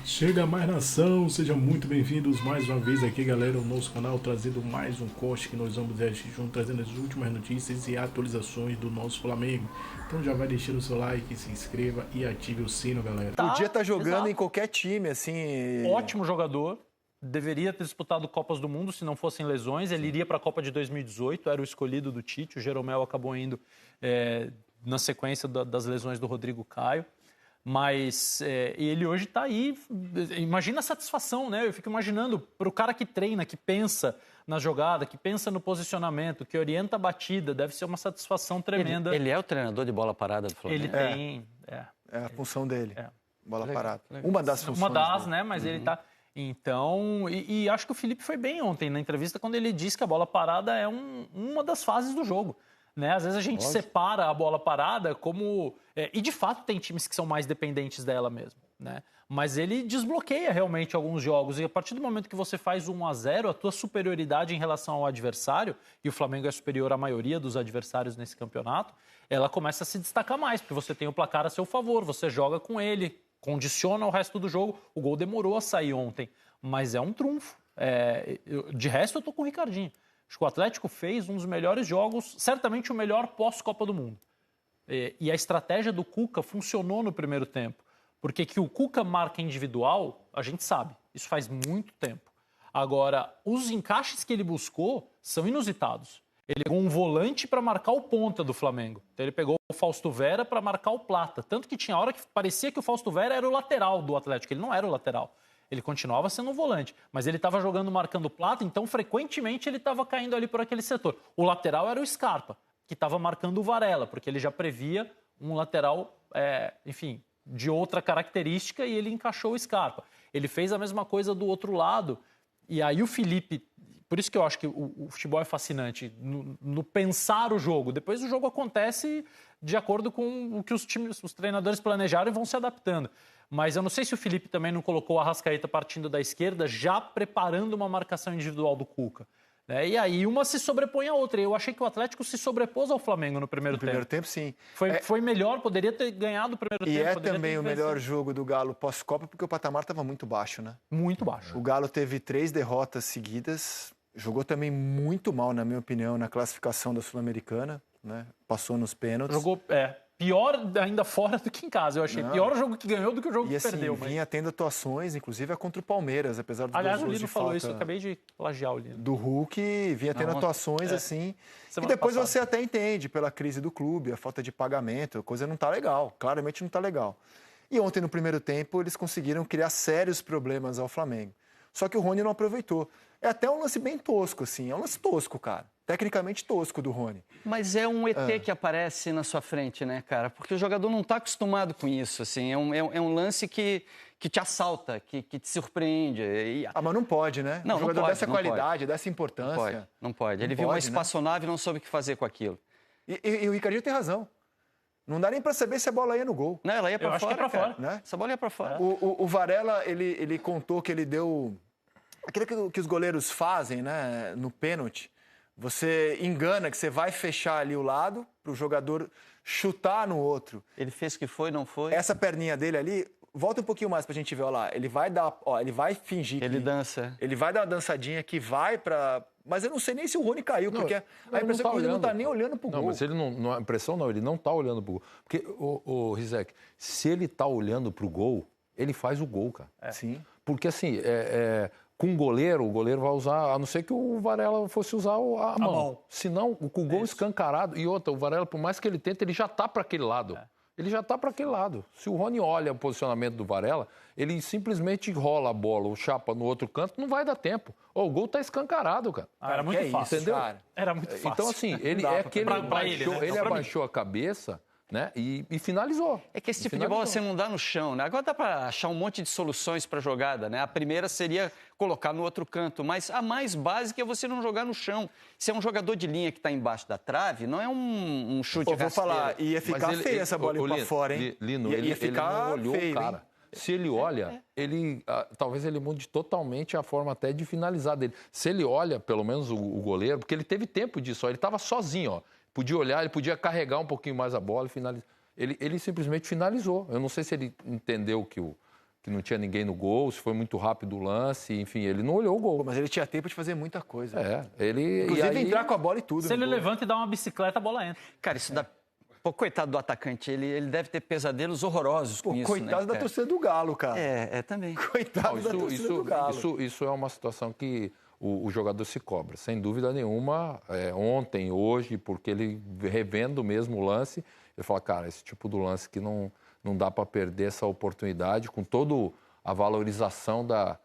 Chega mais nação, sejam muito bem-vindos mais uma vez aqui, galera, no nosso canal, trazendo mais um corte que nós vamos reagir junto, trazendo as últimas notícias e atualizações do nosso Flamengo. Então já vai deixando o seu like, se inscreva e ative o sino, galera. Podia estar jogando exato. em qualquer time, assim. Ótimo jogador, deveria ter disputado Copas do Mundo se não fossem lesões. Ele iria para a Copa de 2018, era o escolhido do Tite. O Jeromel acabou indo na sequência das lesões do Rodrigo Caio. Mas ele hoje está aí, imagina a satisfação, né? Eu fico imaginando, para o cara que treina, que pensa na jogada, que pensa no posicionamento, que orienta a batida, deve ser uma satisfação tremenda. Ele é o treinador de bola parada do Flamengo? Ele tem... É a função dele, bola Legal, parada. legal. Uma das funções Uma das, dele. né? Mas ele tá... Então, e acho que o Felipe foi bem ontem na entrevista quando ele disse que a bola parada é uma das fases do jogo. Né? Às vezes a gente separa a bola parada como... e de fato tem times que são mais dependentes dela mesmo. Né? Mas ele desbloqueia realmente alguns jogos. E a partir do momento que você faz 1-0, a tua superioridade em relação ao adversário, e o Flamengo é superior à maioria dos adversários nesse campeonato, ela começa a se destacar mais, porque você tem o placar a seu favor, você joga com ele, condiciona o resto do jogo. O gol demorou a sair ontem, mas é um trunfo. De resto, eu tô com o Ricardinho. Acho que o Atlético fez um dos melhores jogos, certamente o melhor pós-Copa do Mundo. E a estratégia do Cuca funcionou no primeiro tempo. Porque que o Cuca marca individual, a gente sabe. Isso faz muito tempo. Agora, os encaixes que ele buscou são inusitados. Ele pegou um volante para marcar o ponta do Flamengo. Então ele pegou o Fausto Vera para marcar o Plata. Tanto que tinha hora que parecia que o Fausto Vera era o lateral do Atlético. Ele não era o lateral. Ele continuava sendo um volante, mas ele estava jogando marcando Plata, então frequentemente ele estava caindo ali por aquele setor. O lateral era o Scarpa, que estava marcando o Varela, porque ele já previa um lateral, enfim, de outra característica, e ele encaixou o Scarpa. Ele fez a mesma coisa do outro lado, e aí o Felipe... Por isso que eu acho que o futebol é fascinante, no pensar o jogo. Depois o jogo acontece de acordo com o que os treinadores planejaram e vão se adaptando. Mas eu não sei se o Felipe também não colocou a Arrascaeta partindo da esquerda, já preparando uma marcação individual do Cuca. Né? E aí uma se sobrepõe à outra. Eu achei que o Atlético se sobrepôs ao Flamengo no primeiro tempo. No primeiro tempo, sim. Foi melhor, poderia ter ganhado o primeiro tempo. E também o melhor jogo do Galo pós-Copa, porque o patamar estava muito baixo, né? Muito baixo. O Galo teve 3 derrotas seguidas, jogou também muito mal, na minha opinião, na classificação da Sul-Americana, né? Passou nos pênaltis. Jogou, pior ainda fora do que em casa, eu achei. Não. Pior o jogo que ganhou do que o jogo E que assim, perdeu. vinha tendo atuações, inclusive contra o Palmeiras, apesar dos Aliás, o gols Lino de falou falta isso, eu acabei de plagiar o Lino. do Hulk, vinha tendo atuações assim, e Semana depois passada. você até entende pela crise do clube, a falta de pagamento, a coisa não tá legal, claramente não tá legal. E ontem, no primeiro tempo, eles conseguiram criar sérios problemas ao Flamengo. Só que o Rony não aproveitou. É até um lance bem tosco, assim, é um lance tosco, cara. Tecnicamente tosco do Rony. Mas é um ET que aparece na sua frente, né, cara? Porque o jogador não está acostumado com isso, assim. É um lance que te assalta, que te surpreende. Mas não pode, né? Não, um jogador não pode, dessa não qualidade, pode. dessa importância. Não pode. Ele Não viu uma pode, né? espaçonave e não soube o que fazer com aquilo. E o Ricardinho tem razão. Não dá nem para saber se a bola ia no gol. Não, ela ia para Eu acho que fora, é pra cara. fora. Né? Essa bola ia para fora. O Varela, ele contou que ele deu... Aquilo que os goleiros fazem, né, no pênalti. Você engana que você vai fechar ali o lado para o jogador chutar no outro. Ele fez o que foi, não foi. Essa perninha dele ali, volta um pouquinho mais pra gente ver, ó lá. Ele vai dar, ele vai fingir Ele que... dança. Ele vai dar uma dançadinha que vai pra... Mas eu não sei nem se o Rony caiu, porque a impressão é que ele não tá nem olhando pro gol. Não, mas ele não, a impressão não, ele não tá olhando pro gol. Porque, o Rizek, se ele tá olhando pro gol, ele faz o gol, cara. Sim. Porque assim, com o goleiro vai usar, a não ser que o Varela fosse usar a mão. Senão, com o gol escancarado. E outra, o Varela, por mais que ele tente, ele já tá para aquele lado. Ele já tá para aquele lado. Se o Rony olha o posicionamento do Varela, ele simplesmente rola a bola, o chapa no outro canto, não vai dar tempo. O gol tá escancarado, cara. Era muito fácil. entendeu? Cara? Era muito fácil. Então, assim, ele abaixou a cabeça, né? E finalizou. É que esse tipo de bola você não dá no chão, né? Agora dá para achar um monte de soluções para a jogada, né? A primeira seria colocar no outro canto, mas a mais básica é você não jogar no chão. Se é um jogador de linha que está embaixo da trave, não é um chute Eu vou falar, ia ficar feia essa bola ir pra fora, hein? Lino, ia ele ficar não olhou feio, o cara. hein? Se ele olha, talvez ele mude totalmente a forma até de finalizar dele. Se ele olha, pelo menos o goleiro, porque ele teve tempo disso, ó, ele estava sozinho, ó. Podia olhar, ele podia carregar um pouquinho mais a bola e finalizar. Ele simplesmente finalizou. Eu não sei se ele entendeu que que não tinha ninguém no gol, se foi muito rápido o lance, enfim, ele não olhou o gol. Mas ele tinha tempo de fazer muita coisa. Inclusive entrar com a bola e tudo. Se ele levanta e dá uma bicicleta, a bola entra. Cara, isso dá... Pô, coitado do atacante, ele deve ter pesadelos horrorosos com isso, coitado né, da torcida do Galo, cara. Também. Coitado da torcida do Galo. Isso é uma situação que o jogador se cobra, sem dúvida nenhuma. Ontem, hoje, porque ele revendo mesmo o lance, ele fala, cara, esse tipo de lance que não dá para perder essa oportunidade, com toda a valorização da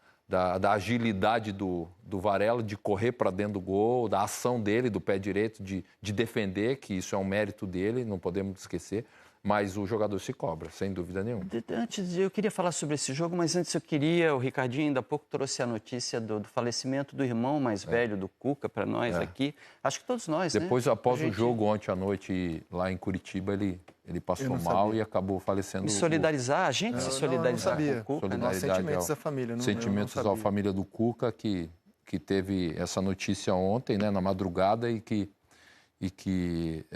agilidade do Varela, de correr para dentro do gol, da ação dele, do pé direito, de defender, que isso é um mérito dele, não podemos esquecer. Mas o jogador se cobra, sem dúvida nenhuma. Eu queria falar sobre esse jogo, mas antes o Ricardinho ainda há pouco trouxe a notícia do falecimento do irmão mais velho do Cuca para nós aqui. Acho que todos nós, Depois, após o jogo, ontem à noite, lá em Curitiba, ele passou mal e acabou falecendo. Se solidarizar, a gente se solidarizar com o Cuca. Sentimentos da família. Sentimentos à família do Cuca, que teve essa notícia ontem, né, na madrugada, e que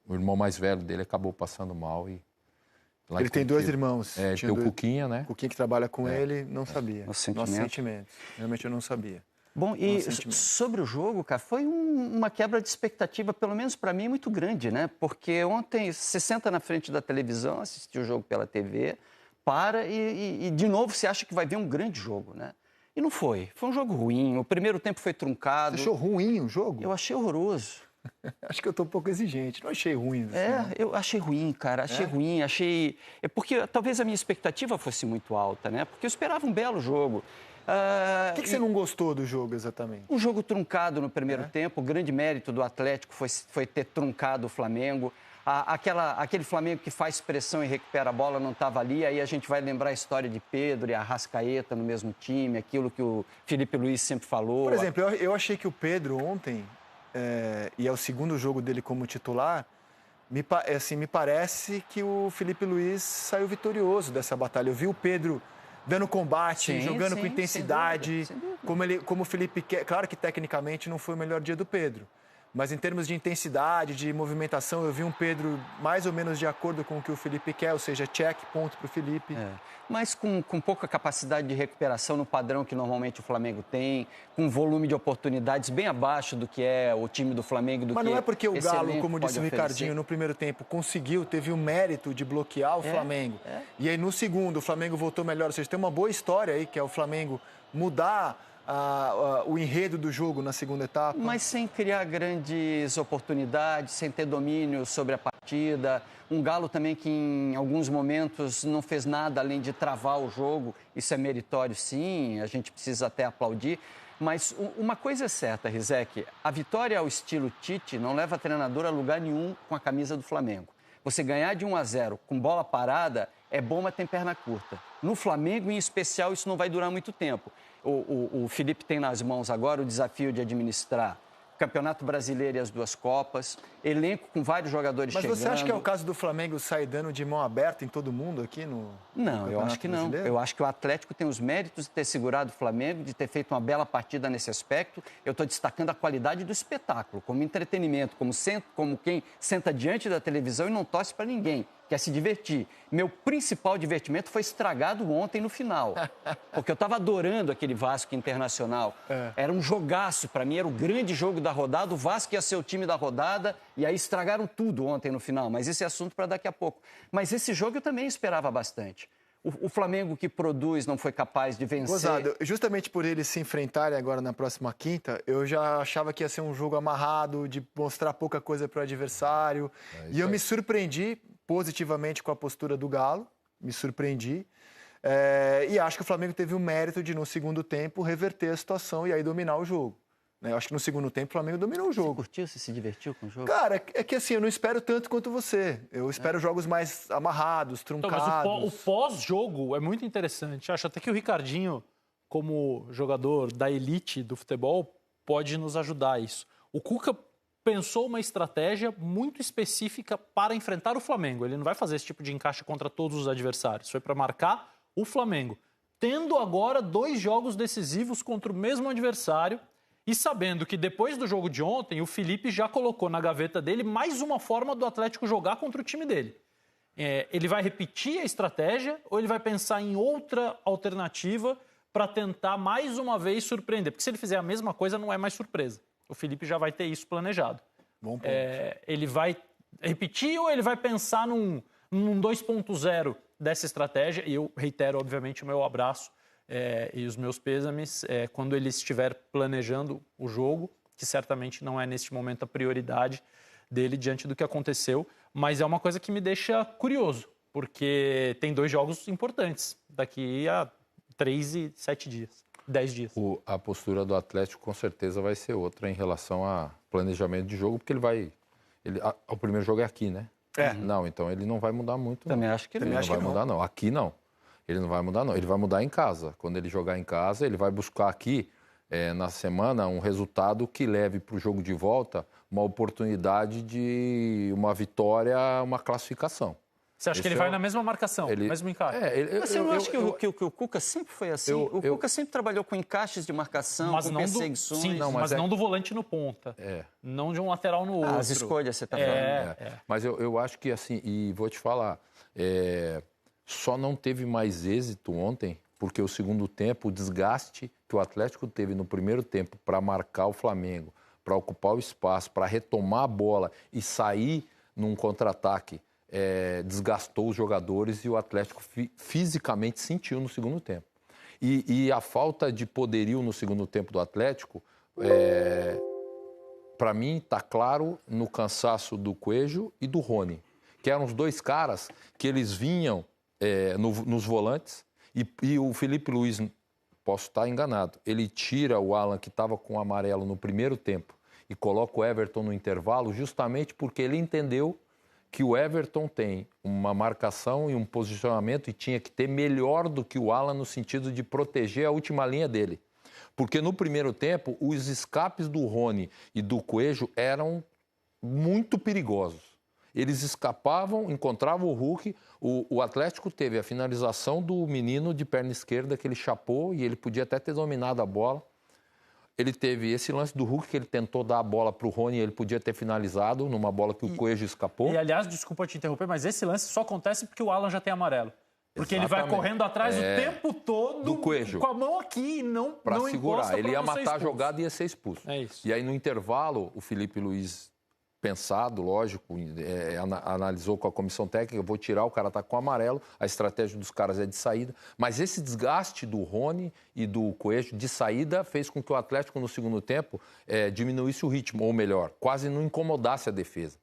o irmão mais velho dele acabou passando mal. Ele tem 2 irmãos. Tem o Cuquinha, né? O Cuquinha que trabalha com ele, não sabia. Nossos sentimentos. Realmente eu não sabia. Bom, e sobre o jogo, cara, foi uma quebra de expectativa, pelo menos para mim, muito grande, né? Porque ontem você senta na frente da televisão, assistiu o jogo pela TV, e de novo você acha que vai ver um grande jogo, né? E não foi. Foi um jogo ruim. O primeiro tempo foi truncado. Você achou ruim o jogo? Eu achei horroroso. Acho que eu estou um pouco exigente. Não achei ruim. Assim, eu achei ruim, cara. Achei ruim. Porque talvez a minha expectativa fosse muito alta, né? Porque eu esperava um belo jogo. O que você não gostou do jogo exatamente? Um jogo truncado no primeiro tempo. O grande mérito do Atlético foi ter truncado o Flamengo. Aquele Flamengo que faz pressão e recupera a bola não estava ali. Aí a gente vai lembrar a história de Pedro e Arrascaeta no mesmo time, aquilo que o Felipe Luiz sempre falou. Por exemplo, eu achei que o Pedro ontem, e é o segundo jogo dele como titular, me parece que o Felipe Luiz saiu vitorioso dessa batalha. Eu vi o Pedro dando combate, jogando com intensidade, sem dúvida. Como o Felipe quer. Claro que tecnicamente não foi o melhor dia do Pedro, mas em termos de intensidade, de movimentação, eu vi um Pedro mais ou menos de acordo com o que o Felipe quer, ou seja, check, ponto para o Felipe. Mas com pouca capacidade de recuperação no padrão que normalmente o Flamengo tem, com volume de oportunidades bem abaixo do que é o time do Flamengo. Mas não é porque o Galo, como disse o Ricardinho, no primeiro tempo teve o mérito de bloquear o Flamengo. E aí no segundo o Flamengo voltou melhor. Ou seja, tem uma boa história aí, que é o Flamengo mudar o enredo do jogo na segunda etapa. Mas sem criar grandes oportunidades, sem ter domínio sobre a partida. Um Galo também que em alguns momentos não fez nada além de travar o jogo. Isso é meritório, sim, a gente precisa até aplaudir. Mas uma coisa é certa, Rizek, a vitória ao estilo Tite não leva a treinador a lugar nenhum com a camisa do Flamengo. Você ganhar de 1-0 com bola parada é bom, mas tem perna curta. No Flamengo, em especial, isso não vai durar muito tempo. O Felipe tem nas mãos agora o desafio de administrar Campeonato Brasileiro e as 2 Copas, elenco com vários jogadores chegando. Mas você acha que é o caso do Flamengo sair dando de mão aberta em todo mundo aqui no Não, eu acho que não. Eu acho que o Atlético tem os méritos de ter segurado o Flamengo, de ter feito uma bela partida nesse aspecto. Eu estou destacando a qualidade do espetáculo, como entretenimento, como quem senta diante da televisão e não torce para ninguém, quer se divertir. Meu principal divertimento foi estragado ontem no final, porque eu estava adorando aquele Vasco Internacional. Era um jogaço, para mim era o grande jogo da rodada, o Vasco ia ser o time da rodada, e aí estragaram tudo ontem no final, mas esse é assunto para daqui a pouco. Mas esse jogo eu também esperava bastante. O Flamengo que produz não foi capaz de vencer. Gozado, justamente por eles se enfrentarem agora na próxima quinta, eu já achava que ia ser um jogo amarrado, de mostrar pouca coisa para o adversário. E eu me surpreendi positivamente com a postura do Galo, me surpreendi. E acho que o Flamengo teve o mérito de, no segundo tempo, reverter a situação e aí dominar o jogo. Eu acho que no segundo tempo o Flamengo dominou o jogo. Você curtiu? Você se divertiu com o jogo? Cara, é que assim, eu não espero tanto quanto você. Eu espero jogos mais amarrados, truncados. Então, mas o pós-jogo é muito interessante. Acho até que o Ricardinho, como jogador da elite do futebol, pode nos ajudar a isso. O Cuca pensou uma estratégia muito específica para enfrentar o Flamengo. Ele não vai fazer esse tipo de encaixe contra todos os adversários. Foi para marcar o Flamengo. Tendo agora 2 jogos decisivos contra o mesmo adversário e sabendo que depois do jogo de ontem, o Felipe já colocou na gaveta dele mais uma forma do Atlético jogar contra o time dele. ele vai repetir a estratégia ou ele vai pensar em outra alternativa para tentar mais uma vez surpreender? Porque se ele fizer a mesma coisa, não é mais surpresa. O Felipe já vai ter isso planejado. Bom ponto. Ele vai repetir ou ele vai pensar num 2.0 dessa estratégia? E eu reitero, obviamente, o meu abraço e os meus pêsames quando ele estiver planejando o jogo, que certamente não é neste momento a prioridade dele diante do que aconteceu, mas é uma coisa que me deixa curioso, porque tem 2 jogos importantes daqui a 3 e 7 dias, 10 dias. A postura do Atlético com certeza vai ser outra em relação a planejamento de jogo, porque o primeiro jogo é aqui, né? Não, então ele não vai mudar muito. Também acho que ele não vai mudar, não. Aqui não. Ele não vai mudar, não. Ele vai mudar em casa. Quando ele jogar em casa, ele vai buscar aqui, na semana, um resultado que leve para o jogo de volta uma oportunidade de uma vitória, uma classificação. Você acha que ele vai na mesma marcação, mesmo encaixe? Você não acha que o Cuca sempre foi assim? O Cuca sempre trabalhou com encaixes de marcação, com perseguições. Mas não do volante no ponta. Não de um lateral no outro. As escolhas, você está falando. Mas eu acho que, assim, e vou te falar, só não teve mais êxito ontem, porque o segundo tempo, o desgaste que o Atlético teve no primeiro tempo para marcar o Flamengo, para ocupar o espaço, para retomar a bola e sair num contra-ataque, desgastou os jogadores e o Atlético fisicamente sentiu no segundo tempo. E a falta de poderio no segundo tempo do Atlético, para mim, está claro no cansaço do Coelho e do Rony, que eram os 2 caras que eles vinham nos volantes e o Felipe Luiz, posso estar enganado, ele tira o Alan, que estava com o amarelo no primeiro tempo, e coloca o Everton no intervalo justamente porque ele entendeu que o Everton tem uma marcação e um posicionamento e tinha que ter melhor do que o Alan no sentido de proteger a última linha dele. Porque no primeiro tempo, os escapes do Rony e do Coelho eram muito perigosos. Eles escapavam, encontravam o Hulk. O Atlético teve a finalização do menino de perna esquerda, que ele chapou e ele podia até ter dominado a bola. Ele teve esse lance do Hulk, que ele tentou dar a bola para o Rony e ele podia ter finalizado numa bola que o Coelho escapou. E, aliás, desculpa te interromper, mas esse lance só acontece porque o Alan já tem amarelo. Porque ele vai correndo atrás o tempo todo do Coelho, com a mão aqui e não para segurar. Ele ia matar a jogada e ia ser expulso. É isso. E aí, no intervalo, o Felipe Luiz, pensado, lógico, analisou com a comissão técnica, vou tirar, o cara tá com amarelo, a estratégia dos caras é de saída, mas esse desgaste do Rony e do Coelho de saída fez com que o Atlético no segundo tempo diminuísse o ritmo, ou melhor, quase não incomodasse a defesa,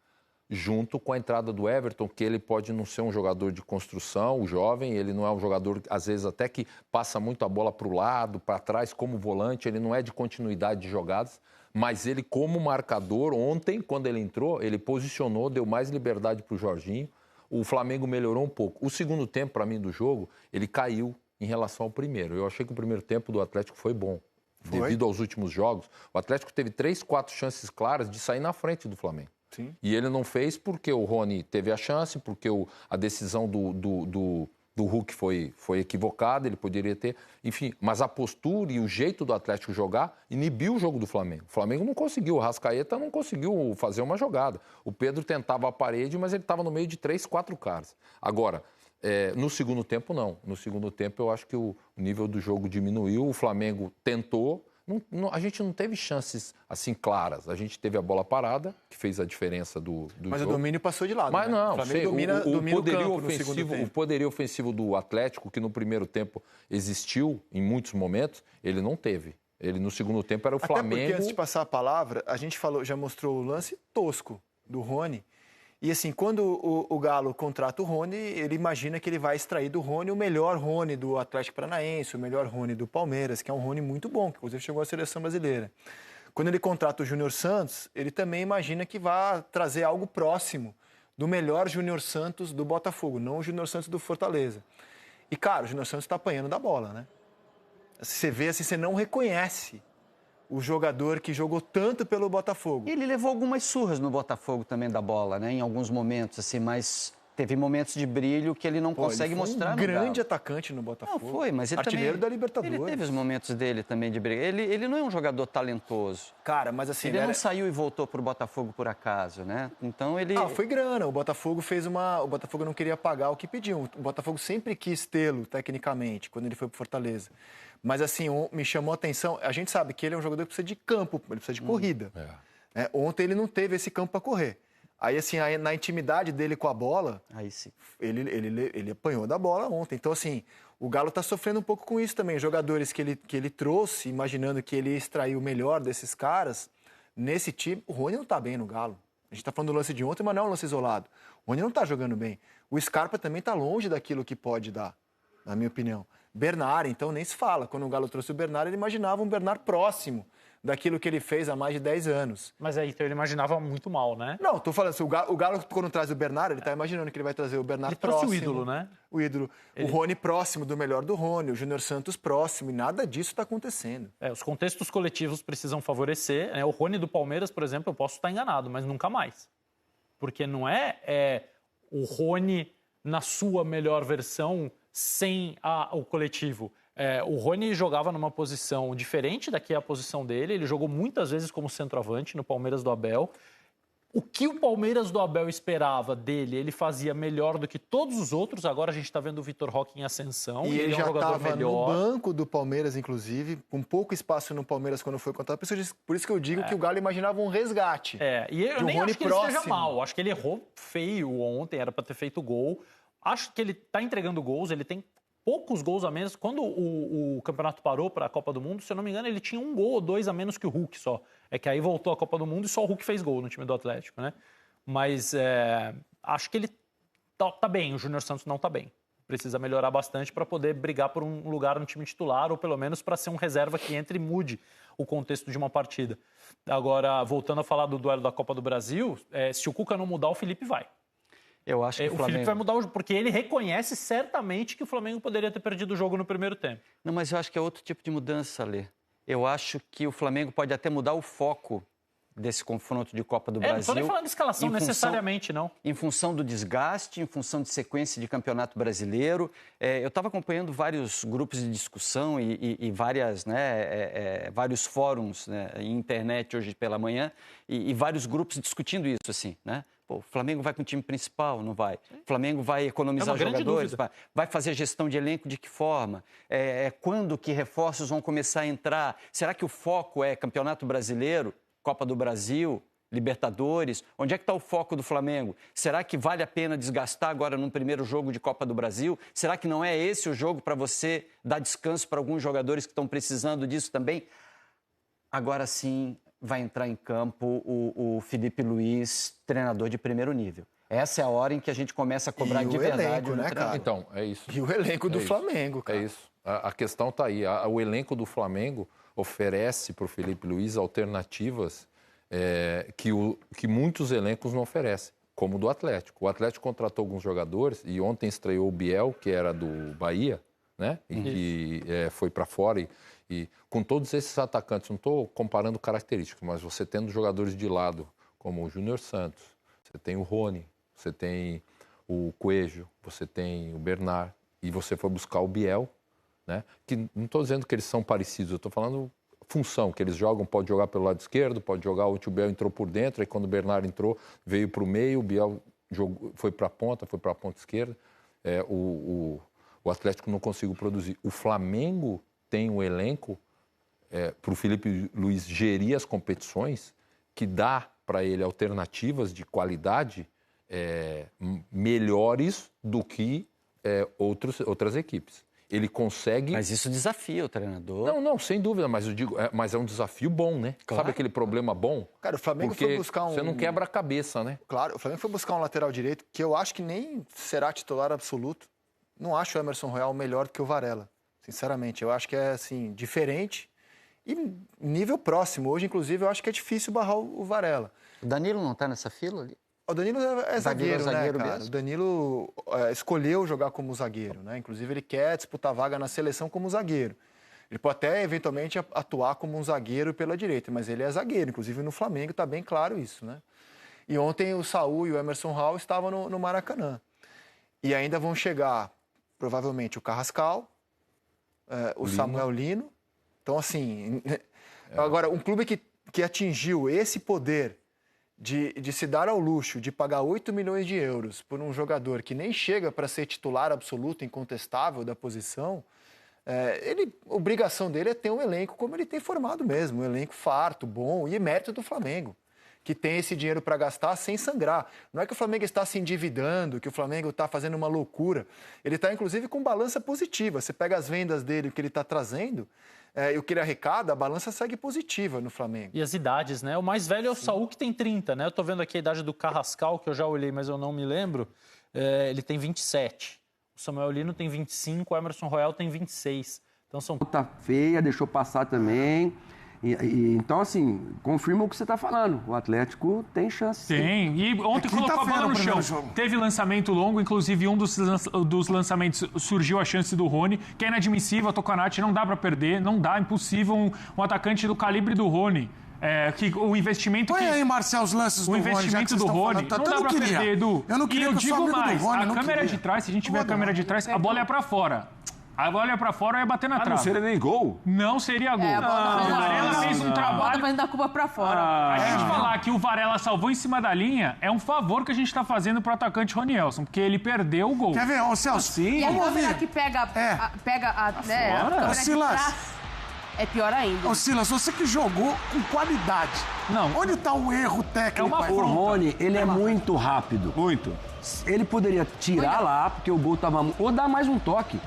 junto com a entrada do Everton, que ele pode não ser um jogador de construção, o jovem, ele não é um jogador, às vezes, até que passa muito a bola para o lado, para trás, como volante, ele não é de continuidade de jogadas, mas ele, como marcador, ontem, quando ele entrou, ele posicionou, deu mais liberdade para o Jorginho. O Flamengo melhorou um pouco. O segundo tempo, para mim, do jogo, ele caiu em relação ao primeiro. Eu achei que o primeiro tempo do Atlético foi bom. Devido aos últimos jogos, o Atlético teve 3, 4 chances claras de sair na frente do Flamengo. Sim. E ele não fez porque o Rony teve a chance, porque a decisão do Hulk foi equivocada, ele poderia ter... Enfim, mas a postura e o jeito do Atlético jogar inibiu o jogo do Flamengo. O Flamengo não conseguiu, o Arrascaeta não conseguiu fazer uma jogada. O Pedro tentava a parede, mas ele estava no meio de 3, 4 caras. Agora, no segundo tempo, não. No segundo tempo, eu acho que o nível do jogo diminuiu, o Flamengo tentou... a gente não teve chances assim claras. A gente teve a bola parada, que fez a diferença do Mas jogo. o domínio passou de lado. Mas né? não, o Flamengo domina o campo no segundo tempo. O poderio ofensivo do Atlético, que no primeiro tempo existiu em muitos momentos, ele não teve. Ele no segundo tempo era o Flamengo... Até porque, antes de passar a palavra, a gente já mostrou o lance tosco do Rony. E assim, quando o Galo contrata o Rony, ele imagina que ele vai extrair do Rony o melhor Rony do Atlético Paranaense, o melhor Rony do Palmeiras, que é um Rony muito bom, que inclusive chegou à seleção brasileira. Quando ele contrata o Júnior Santos, ele também imagina que vai trazer algo próximo do melhor Júnior Santos do Botafogo, não o Júnior Santos do Fortaleza. E, cara, o Júnior Santos está apanhando da bola, né? Você vê assim, você não reconhece o jogador que jogou tanto pelo Botafogo. Ele levou algumas surras no Botafogo também da bola, né? Em alguns momentos, assim, mas teve momentos de brilho que ele não consegue mostrar no Galo. Grande atacante no Botafogo. Não, foi, mas ele artilheiro também, da Libertadores. Ele teve os momentos dele também de brilho. Ele não é um jogador talentoso. Cara, mas assim... Ele não saiu e voltou pro Botafogo por acaso, né? Então ele... foi grana. O Botafogo O Botafogo não queria pagar o que pediam. O Botafogo sempre quis tê-lo, tecnicamente, quando ele foi pro Fortaleza. Mas assim, me chamou a atenção... A gente sabe que ele é um jogador que precisa de campo, ele precisa de corrida. Ontem ele não teve esse campo para correr. Aí, assim, na intimidade dele com a bola, aí sim. Ele apanhou da bola ontem. Então, assim, o Galo está sofrendo um pouco com isso também. Jogadores que ele trouxe, imaginando que ele ia extrair o melhor desses caras, nesse time, o Rony não está bem no Galo. A gente está falando do lance de ontem, mas não é um lance isolado. O Rony não está jogando bem. O Scarpa também está longe daquilo que pode dar, na minha opinião. Bernard, então, nem se fala. Quando o Galo trouxe o Bernard, ele imaginava um Bernard próximo daquilo que ele fez há mais de 10 anos. Mas aí, então, ele imaginava muito mal, né? Não, tô falando assim, o Galo quando traz o Bernard, ele tá imaginando que ele vai trazer o Bernard próximo. Ele trouxe o ídolo, né? O ídolo. O Rony próximo do melhor do Rony, o Júnior Santos próximo, e nada disso está acontecendo. Os contextos coletivos precisam favorecer. O Rony do Palmeiras, por exemplo, eu posso estar enganado, mas nunca mais. Porque não é o Rony na sua melhor versão sem o coletivo. O Rony jogava numa posição diferente da que é a posição dele. Ele jogou muitas vezes como centroavante no Palmeiras do Abel. O que o Palmeiras do Abel esperava dele, ele fazia melhor do que todos os outros. Agora a gente está vendo o Vitor Roque em ascensão. E ele é um já jogador estava melhor. no banco do Palmeiras, inclusive, com pouco espaço no Palmeiras quando foi contratado. Por isso que eu digo que o Galo imaginava um resgate. E eu nem acho que ele esteja mal. Acho que ele errou feio ontem, era para ter feito gol. Acho que ele está entregando gols, ele tem poucos gols a menos. Quando o campeonato parou para a Copa do Mundo, se eu não me engano, ele tinha 1 gol ou 2 a menos que o Hulk só. É que aí voltou a Copa do Mundo e só o Hulk fez gol no time do Atlético, né? Mas acho que ele tá bem, o Júnior Santos não tá bem. Precisa melhorar bastante para poder brigar por um lugar no time titular, ou pelo menos para ser um reserva que entre e mude o contexto de uma partida. Agora, voltando a falar do duelo da Copa do Brasil, se o Cuca não mudar, o Felipe vai. Eu acho que o Flamengo... Felipe vai mudar o jogo, porque ele reconhece certamente que o Flamengo poderia ter perdido o jogo no primeiro tempo. Não, mas eu acho que é outro tipo de mudança, Lê. Eu acho que o Flamengo pode até mudar o foco desse confronto de Copa do Brasil. Não estou nem falando de escalação necessariamente, não. Em função do desgaste, em função de sequência de campeonato brasileiro. Eu estava acompanhando vários grupos de discussão e vários fóruns, né, em internet hoje pela manhã, e vários grupos discutindo isso, assim, né? Pô, o Flamengo vai com o time principal, não vai? O Flamengo vai economizar jogadores? Vai fazer gestão de elenco de que forma? Quando que reforços vão começar a entrar? Será que o foco é Campeonato Brasileiro, Copa do Brasil, Libertadores? Onde é que está o foco do Flamengo? Será que vale a pena desgastar agora num primeiro jogo de Copa do Brasil? Será que não é esse o jogo para você dar descanso para alguns jogadores que estão precisando disso também? Agora sim... vai entrar em campo o Felipe Luiz, treinador de primeiro nível. Essa é a hora em que a gente começa a cobrar de verdade. Elenco, né, cara? Então, é isso. E o elenco do Flamengo, cara. É isso. A questão está aí. O elenco do Flamengo oferece para o Felipe Luiz alternativas que muitos elencos não oferecem, como o do Atlético. O Atlético contratou alguns jogadores e ontem estreou o Biel, que era do Bahia, né? E que foi para fora e com todos esses atacantes, não estou comparando características, mas você tendo jogadores de lado, como o Júnior Santos, você tem o Rony, você tem o Coelho, você tem o Bernard, e você foi buscar o Biel, né? Que não estou dizendo que eles são parecidos, eu estou falando função, que eles jogam, pode jogar pelo lado esquerdo, pode jogar, o Biel entrou por dentro, aí quando o Bernard entrou, veio para o meio, o Biel foi para a ponta esquerda, o Atlético não conseguiu produzir. O Flamengo tem um elenco para o Felipe Luiz gerir as competições que dá para ele alternativas de qualidade melhores do que outras equipes. Ele consegue... Mas isso desafia o treinador. Não, sem dúvida, mas eu digo, mas é um desafio bom, né? Claro. Sabe aquele problema bom? Cara, o Flamengo foi buscar você não quebra a cabeça, né? Claro, o Flamengo foi buscar um lateral direito que eu acho que nem será titular absoluto. Não acho o Emerson Royal melhor do que o Varela. Sinceramente, eu acho que é, assim, diferente e nível próximo. Hoje, inclusive, eu acho que é difícil barrar o Varela. O Danilo não está nessa fila ali? O Danilo é zagueiro, né, cara? Mesmo. O Danilo escolheu jogar como zagueiro, né? Inclusive, ele quer disputar vaga na seleção como zagueiro. Ele pode até, eventualmente, atuar como um zagueiro pela direita, mas ele é zagueiro. Inclusive, no Flamengo está bem claro isso, né? E ontem o Saúl e o Emerson Royal estavam no Maracanã. E ainda vão chegar, provavelmente, o Carrascal, o Samuel Lino. Então, assim... Agora, um clube que atingiu esse poder de se dar ao luxo de pagar 8 milhões de euros por um jogador que nem chega para ser titular absoluto, incontestável da posição, a obrigação dele é ter um elenco como ele tem formado mesmo, um elenco farto, bom e mérito do Flamengo, que tem esse dinheiro para gastar sem sangrar. Não é que o Flamengo está se endividando, que o Flamengo está fazendo uma loucura. Ele está, inclusive, com balança positiva. Você pega as vendas dele, o que ele está trazendo, e o que ele arrecada, a balança segue positiva no Flamengo. E as idades, né? O mais velho é o Saúl, que tem 30, né? Eu tô vendo aqui a idade do Carrascal, que eu já olhei, mas eu não me lembro. Ele tem 27. O Samuel Lino tem 25, o Emerson Royal tem 26. Então são... Tá feia, deixou passar também. Então, assim, confirma o que você está falando. O Atlético tem chance. Tem. E ontem colocou a bola no chão. Teve lançamento longo, inclusive um dos lançamentos surgiu a chance do Rony, que é inadmissível, a Tocanati não dá para perder, não dá, impossível um atacante do calibre do Rony. Que o investimento Põe aí, Marcel, os lances do Rony. O investimento do Rony não dá pra perder, Edu. Eu não queria e eu que digo mais, Rony, a câmera de trás, se a gente tiver a câmera de trás, a bola é pra fora. A bola ia pra fora e ia bater na trave. Não seria nem gol? Não seria gol. O Varela fez um trabalho... Bota a culpa pra fora. A gente falar que o Varela salvou em cima da linha é um favor que a gente tá fazendo pro atacante Ronielson, porque ele perdeu o gol. Quer ver, ô Celso? Sim. E a câmera que pega a câmera de trás é pior ainda. Ô Silas, você que jogou com qualidade. Não. Onde tá o erro técnico? O Rony, ele é muito rápido. Muito. Ele poderia tirar lá, porque o gol tava... Ou dar mais um toque.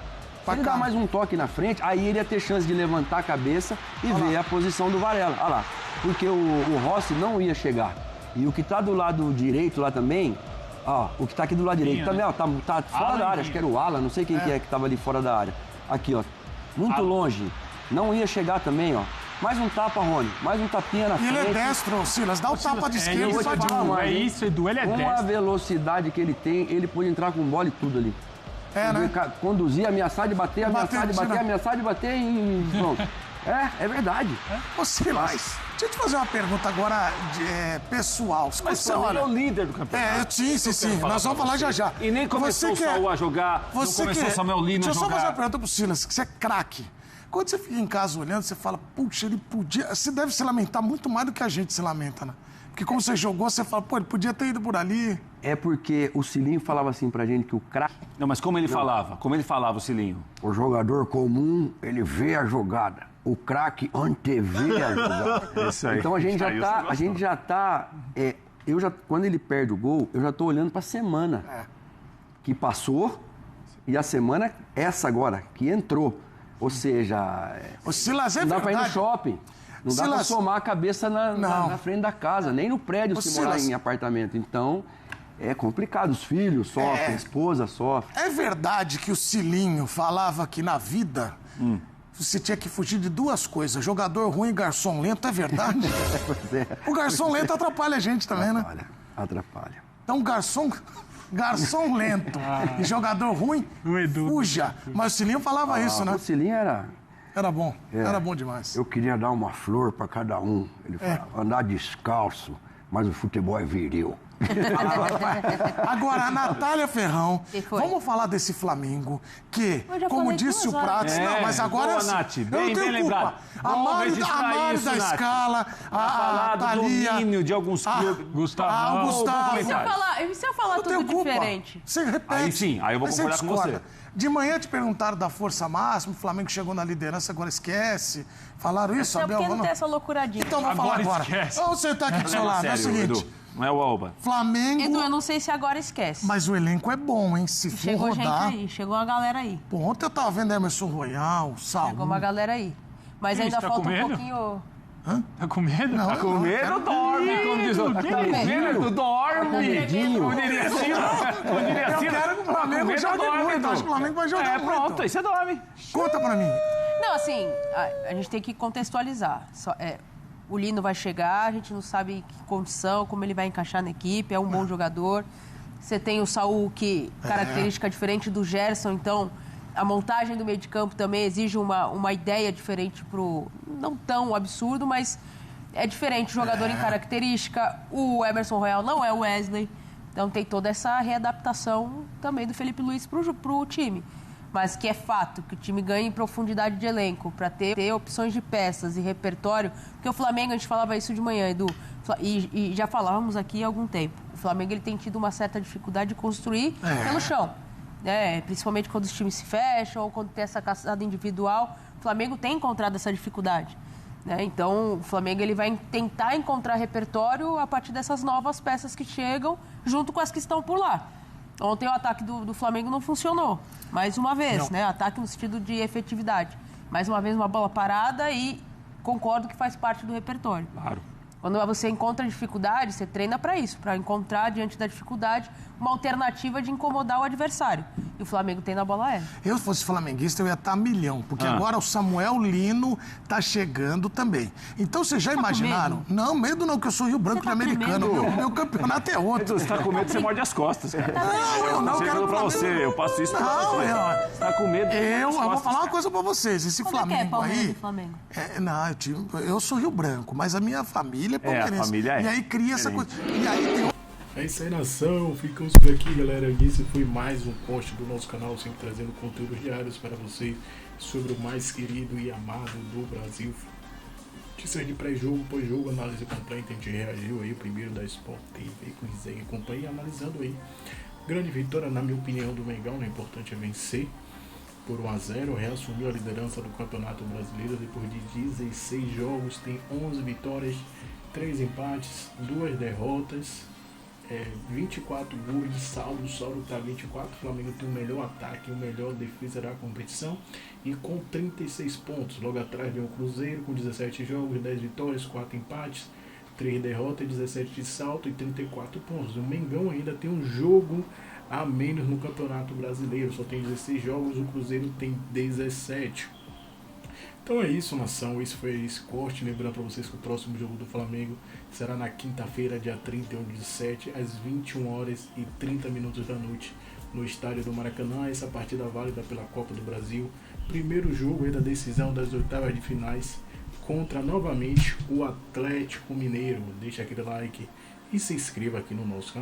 Se ele dar mais um toque na frente, aí ele ia ter chance de levantar a cabeça e ver a posição do Varela. Olha lá. Porque o Rossi não ia chegar. E o que tá do lado direito lá também, ó, o que tá aqui do lado direito também, ó, tá fora da área. Acho que era o Alan, não sei quem que é que tava ali fora da área. Aqui, ó. Muito longe. Não ia chegar também, ó. Mais um tapa, Rony. Mais um tapinha na frente. E ele é destro, Silas. Dá o tapa de esquerda e vai de um. É isso, Edu, ele é destro. Com a velocidade que ele tem, ele pode entrar com bola e tudo ali. Né? Conduzir, ameaçar de bater, ameaçar de bater e pronto. É verdade. Ô, Silas, deixa eu te fazer uma pergunta agora pessoal. Mas você é o líder do campeonato. Sim. Nós vamos falar já. E nem começou o Saúl a jogar, não começou o Samuel Lino a jogar. Deixa eu só fazer uma pergunta pro Silas, que você é craque. Quando você fica em casa olhando, você fala, puxa, ele podia... Você deve se lamentar muito mais do que a gente se lamenta, né? Porque como você jogou, você fala, pô, ele podia ter ido por ali. É porque o Cilinho falava assim pra gente que o craque... Não, mas como ele falava? Como ele falava, o Cilinho? O jogador comum, ele vê a jogada. O craque antevê a jogada. Isso aí. Então a gente já tá... Quando ele perde o gol, eu já tô olhando pra semana que passou e a semana essa agora, que entrou. Ou seja... O Silas não dá pra ir no shopping. Não dá pra somar a cabeça na frente da casa, nem no prédio se morar em apartamento. Então, é complicado. Os filhos sofrem, a esposa sofre. É verdade que o Cilinho falava que na vida você tinha que fugir de duas coisas, jogador ruim e garçom lento, é verdade? Pois é. O garçom lento atrapalha a gente também, né? Atrapalha. Então, garçom lento e jogador ruim, fuja. Mas o Cilinho falava isso, né? O Cilinho era bom, era bom demais. Eu queria dar uma flor para cada um. Ele falava, andar descalço, mas o futebol é viril. Agora, a Natália Ferrão, vamos falar desse Flamengo, que, como disse o Prates, não, mas agora boa, Nath, bem lembrado. A Mari da Escala, a Thalia, domínio de alguns clubes. Gustavo. E se eu falar tudo diferente? Você repete. Aí eu vou concordar com você. De manhã te perguntaram da força máxima, o Flamengo chegou na liderança, agora esquece. Falaram isso, Abel? Porque não tem essa loucuradinha. Então vamos falar agora. Vamos sentar aqui do seu lado, é o seguinte. Edu, não é o Alba. Flamengo... Edu, eu não sei se agora esquece. Mas o elenco é bom, hein? Se for chegou rodar... gente aí, chegou uma galera aí. Pô, ontem eu tava vendo Emerson Royal, Saúl... Chegou uma galera aí. Mas ainda falta um pouquinho... Tá com medo? Não, tá com medo? Dorme, como diz o... Tá com medo? Dorme! Poderia ser. Eu quero que o Flamengo jogue muito. Acho que o Flamengo vai jogar muito. Pronto, aí você dorme. Conta pra mim. Não, assim, a gente tem que contextualizar. O Lino vai chegar, a gente não sabe que condição, como ele vai encaixar na equipe, é um bom jogador. Você tem o Saúl, que característica diferente do Gerson, então... A montagem do meio de campo também exige uma ideia diferente não tão absurdo, mas é diferente. O jogador em característica, o Emerson Royal não é o Wesley. Então tem toda essa readaptação também do Felipe Luiz para o time. Mas que é fato que o time ganhe em profundidade de elenco para ter opções de peças e repertório. Porque o Flamengo, a gente falava isso de manhã, Edu, e já falávamos aqui há algum tempo. O Flamengo ele tem tido uma certa dificuldade de construir pelo chão. Principalmente quando os times se fecham ou quando tem essa caçada individual. O Flamengo tem encontrado essa dificuldade. Então, o Flamengo ele vai tentar encontrar repertório a partir dessas novas peças que chegam, junto com as que estão por lá. Ontem o ataque do Flamengo não funcionou, mais uma vez, ataque no sentido de efetividade. Mais uma vez uma bola parada e concordo que faz parte do repertório. Claro. Quando você encontra dificuldade, você treina para isso, para encontrar diante da dificuldade uma alternativa de incomodar o adversário. E o Flamengo tem na bola aérea. Eu, se fosse flamenguista, eu ia estar a milhão, porque agora o Samuel Lino está chegando também. Então, vocês já imaginaram? Não, medo não, que eu sou Rio Branco de americano. Meu campeonato é outro. Você tá com medo, você morde as costas, cara. Não, eu não quero pra você, eu passo isso pra você. Não, você tá com medo. Eu vou falar uma coisa pra vocês. Esse Flamengo aí... Flamengo? Eu sou Rio Branco, mas a minha família é palmeirense. A família é. E aí cria essa coisa. E aí tem... É isso aí, nação. Ficamos por aqui, galera. Esse foi mais um post do nosso canal, sempre trazendo conteúdos diários para vocês sobre o mais querido e amado do Brasil. Notícias de pré-jogo, pós-jogo, análise completa. A gente reagiu aí, o primeiro da Sport TV, com Rizek e companhia, analisando aí. Grande vitória, na minha opinião, do Mengão. O importante é vencer por 1-0. Reassumiu a liderança do Campeonato Brasileiro depois de 16 jogos. Tem 11 vitórias, 3 empates, 2 derrotas. 24 gols de saldo, o saldo está 24, o Flamengo tem o melhor ataque e o melhor defesa da competição e com 36 pontos, logo atrás vem o Cruzeiro com 17 jogos, 10 vitórias, 4 empates, 3 derrotas, 17 de salto e 34 pontos. O Mengão ainda tem um jogo a menos no Campeonato Brasileiro, só tem 16 jogos, o Cruzeiro tem 17. Então é isso, nação. Esse foi esse corte. Lembrando para vocês que o próximo jogo do Flamengo será na quinta-feira, dia 31 de 7, às 21h30 da noite, no estádio do Maracanã. Essa partida válida pela Copa do Brasil. Primeiro jogo aí da decisão das oitavas de finais contra novamente o Atlético Mineiro. Deixa aquele like e se inscreva aqui no nosso canal.